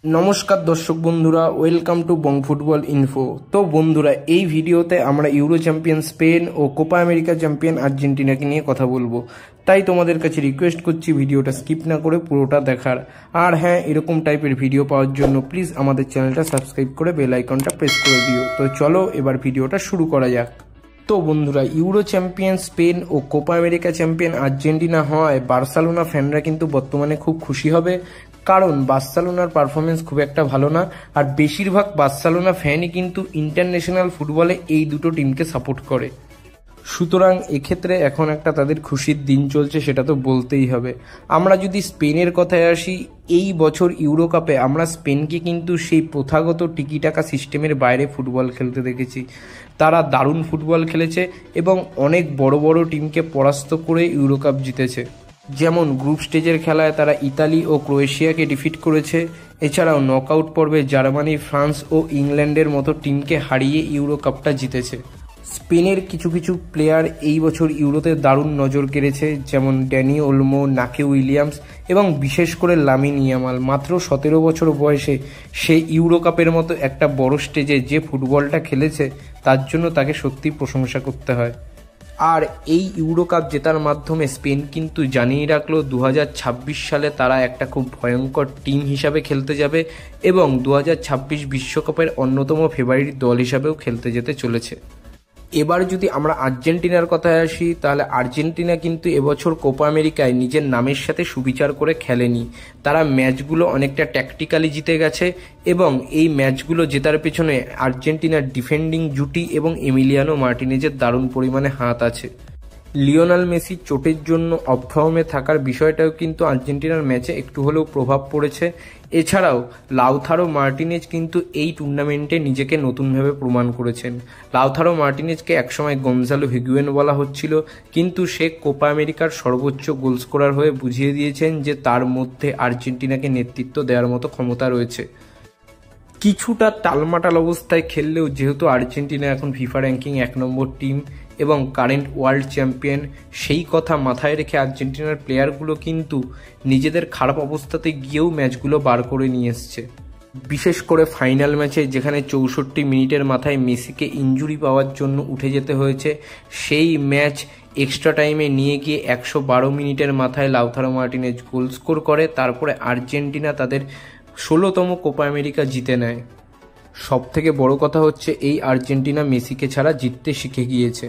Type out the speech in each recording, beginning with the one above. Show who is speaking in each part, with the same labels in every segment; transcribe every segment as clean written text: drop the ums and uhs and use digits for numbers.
Speaker 1: নমস্কার দর্শক বন্ধুরা, welcome to Bong football info. তো বন্ধুরা, এই ভিডিওতে আমরা ইউরো চ্যাম্পিয়ন স্পেন ও কোপা আমেরিকা চ্যাম্পিয়ন আর্জেন্টিনাকে নিয়ে কথা বলবো। তাই তোমাদের কাছে রিকোয়েস্ট করছি ভিডিওটা স্কিপ না করে পুরোটা দেখার। আর হ্যাঁ, এরকম টাইপের ভিডিও পাওয়ার জন্য প্লিজ আমাদের চ্যানেলটা সাবস্ক্রাইব করে বেল আইকনটা প্রেস করে দিও। তো চলো এবার ভিডিওটা শুরু করা যাক। তো বন্ধুরা, ইউরো চ্যাম্পিয়ন স্পেন ও কোপা আমেরিকা চ্যাম্পিয়ন আর্জেন্টিনা হওয়ায় বার্সেলোনা ফ্যানরা কিন্তু বর্তমানে খুব খুশি হবে, কারণ বার্সেলোনার পারফরমেন্স খুব একটা ভালো না। আর বেশিরভাগ বার্সেলোনা ফ্যানই কিন্তু ইন্টারন্যাশনাল ফুটবলে এই দুটো টিমকে সাপোর্ট করে। সুতরাং এক্ষেত্রে এখন একটা তাদের খুশির দিন চলছে, সেটা তো বলতেই হবে। আমরা যদি স্পেনের কথায় আসি, এই বছর ইউরো কাপে আমরা স্পেনকে কিন্তু সেই প্রথাগত টিকিটাকা সিস্টেমের বাইরে ফুটবল খেলতে দেখেছি। তারা দারুণ ফুটবল খেলেছে এবং অনেক বড় বড় টিমকে পরাস্ত করে ইউরো কাপ জিতেছে। যেমন গ্রুপ স্টেজের খেলায় তারা ইতালি ও ক্রোয়েশিয়াকে ডিফিট করেছে। এছাড়াও নকআউট পর্বে জার্মানি, ফ্রান্স ও ইংল্যান্ডের মতো টিমকে হারিয়ে ইউরো কাপটা জিতেছে। স্পেনের কিছু কিছু প্লেয়ার এই বছর ইউরোতে দারুণ নজর কেড়েছে, যেমন ড্যানি ওলমো, নাকি উইলিয়ামস এবং বিশেষ করে লামিন ইয়ামাল। মাত্র 17 বছর বয়সে সে ইউরো কাপের মতো একটা বড় স্টেজে যে ফুটবলটা খেলেছে, তার জন্য তাকে সত্যি প্রশংসা করতে হয়। আর এই ইউরো কাপ জেতার মাধ্যমে স্পেন কিন্তু জানিয়ে রাখলো 2026 সালে তারা একটা খুব ভয়ঙ্কর টিম হিসাবে খেলতে যাবে এবং 2026 বিশ্বকাপের অন্যতম ফেভারিট দল হিসাবেও খেলতে যেতে চলেছে। এবার যদি আমরা আর্জেন্টিনার কথায় আসি, তাহলে আর্জেন্টিনা কিন্তু এবছর কোপা আমেরিকায় নিজের নামের সাথে সুবিচার করে খেলেনি। তারা ম্যাচগুলো অনেকটা ট্যাকটিক্যালি জিতে গেছে এবং এই ম্যাচগুলো জেতার পেছনে আর্জেন্টিনার ডিফেন্ডিং জুটি এবং এমিলিয়ানো মার্টিনেজের দারুণ পরিমাণে হাত আছে। লিওনেল মেসি চোটের জন্য অফ ফর্মে থাকার বিষয়টাও কিন্তু আর্জেন্টিনার ম্যাচে একটু হলেও প্রভাব পড়েছে। এছাড়াও লাউথারো মার্টিনেজ কিন্তু এই টুর্নামেন্টে নিজেকে নতুনভাবে প্রমাণ করেছেন। লাউথারো মার্টিনেজকে একসময় গনজালো হিগুয়েন বলা হচ্ছিল, কিন্তু সে কোপা আমেরিকার সর্বোচ্চ গোল স্কোরার হয়ে বুঝিয়ে দিয়েছেন যে তার মধ্যে আর্জেন্টিনাকে নেতৃত্ব দেওয়ার মতো ক্ষমতা রয়েছে। কিছুটা টালমাটাল অবস্থায় খেললেও যেহেতু আর্জেন্টিনা এখন ফিফা র্যাঙ্কিং 1 নম্বর টিম এবং কারেন্ট ওয়ার্ল্ড চ্যাম্পিয়ন, সেই কথা মাথায় রেখে আর্জেন্টিনার প্লেয়ারগুলো কিন্তু নিজেদের খারাপ অবস্থাতে গিয়েও ম্যাচগুলো বার করে নিয়ে এসছে। বিশেষ করে ফাইনাল ম্যাচে, যেখানে 64 মিনিটের মাথায় মেসিকে ইনজুরি পাওয়ার জন্য উঠে যেতে হয়েছে, সেই ম্যাচ এক্সট্রা টাইমে নিয়ে গিয়ে 112 মিনিটের মাথায় লাউথারো মার্টিনেজ গোল স্কোর করে। তারপরে আর্জেন্টিনা তাদের 16তম কোপা আমেরিকা জিতে নেয়। সবথেকে বড় কথা হচ্ছে, এই আর্জেন্টিনা মেসিকে ছাড়া জিততে শিখে গিয়েছে।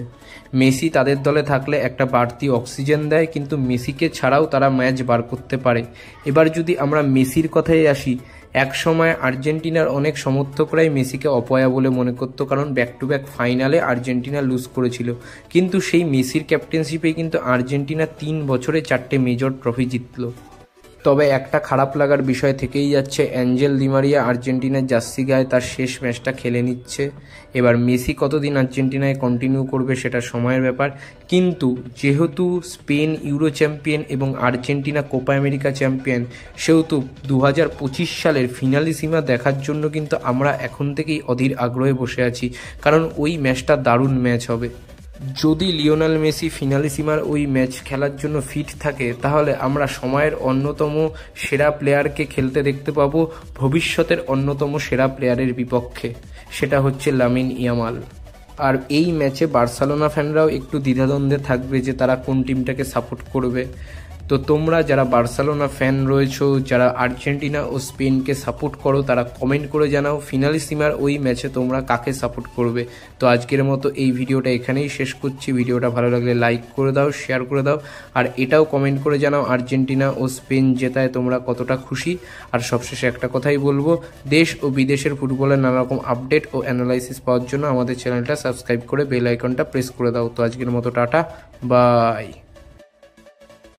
Speaker 1: মেসি তাদের দলে থাকলে একটা বাড়তি অক্সিজেন দেয়, কিন্তু মেসিকে ছাড়াও তারা ম্যাচ বার করতে পারে। এবার যদি আমরা মেসির কথায় আসি, এক সময় আর্জেন্টিনার অনেক সমর্থকরাই মেসিকে অপয়া বলে মনে করত, কারণ ব্যাক টু ব্যাক ফাইনালে আর্জেন্টিনা লুজ করেছিল। কিন্তু সেই মেসির ক্যাপ্টেন্সিপে কিন্তু আর্জেন্টিনা 3 বছরে 4টে মেজর ট্রফি জিতল। তবে একটা খারাপ লাগার বিষয় থেকেই যাচ্ছে, অ্যাঞ্জেল ডি মারিয়া আর্জেন্টিনার জার্সি গায়ে তার শেষ ম্যাচটা খেলে নিচ্ছে। এবার মেসি কতদিন আর্জেন্টিনায় কন্টিনিউ করবে সেটা সময়ের ব্যাপার, কিন্তু যেহেতু স্পেন ইউরো চ্যাম্পিয়ন এবং আর্জেন্টিনা কোপা আমেরিকা চ্যাম্পিয়ন, সেহেতু 2025 সালের ফিনালিসিমা দেখার জন্য কিন্তু আমরা এখন থেকেই অধীর আগ্রহে বসে আছি, কারণ ওই ম্যাচটা দারুণ ম্যাচ হবে। যদি লিওনেল মেসি ফিনালিসিমার ওই ম্যাচ খেলার জন্য ফিট থাকে, তাহলে আমরা সময়ের অন্যতম সেরা প্লেয়ারকে খেলতে দেখতে পাবো ভবিষ্যতের অন্যতম সেরা প্লেয়ারের বিপক্ষে, সেটা হচ্ছে লামিন ইয়ামাল। আর এই ম্যাচে বার্সেলোনা ফ্যানরাও একটু দ্বিধাদ্বন্দ্বে থাকবে যে তারা কোন টিমটাকে সাপোর্ট করবে। তো তোমরা যারা বার্সেলোনা ফ্যান রয়েছো, যারা আর্জেন্টিনা ও স্পেনকে সাপোর্ট করো, তারা কমেন্ট করে জানাও ফিনালিসিমার ওই ম্যাচে তোমরা কাকে সাপোর্ট করবে। তো আজকের মতো এই ভিডিওটা এখানেই শেষ করছি। ভিডিওটা ভালো লাগলে লাইক করে দাও, শেয়ার করে দাও, আর এটাও কমেন্ট করে জানাও আর্জেন্টিনা ও স্পেন জেতায় তোমরা কতটা খুশি। আর সবশেষে একটা কথাই বলবো, দেশ ও বিদেশের ফুটবলের নানা রকম আপডেট ও অ্যানালাইসিস পাওয়ার জন্য আমাদের চ্যানেলটা সাবস্ক্রাইব করে বেল আইকনটা প্রেস করে দাও। তো আজকের মতো টাটা, বাই।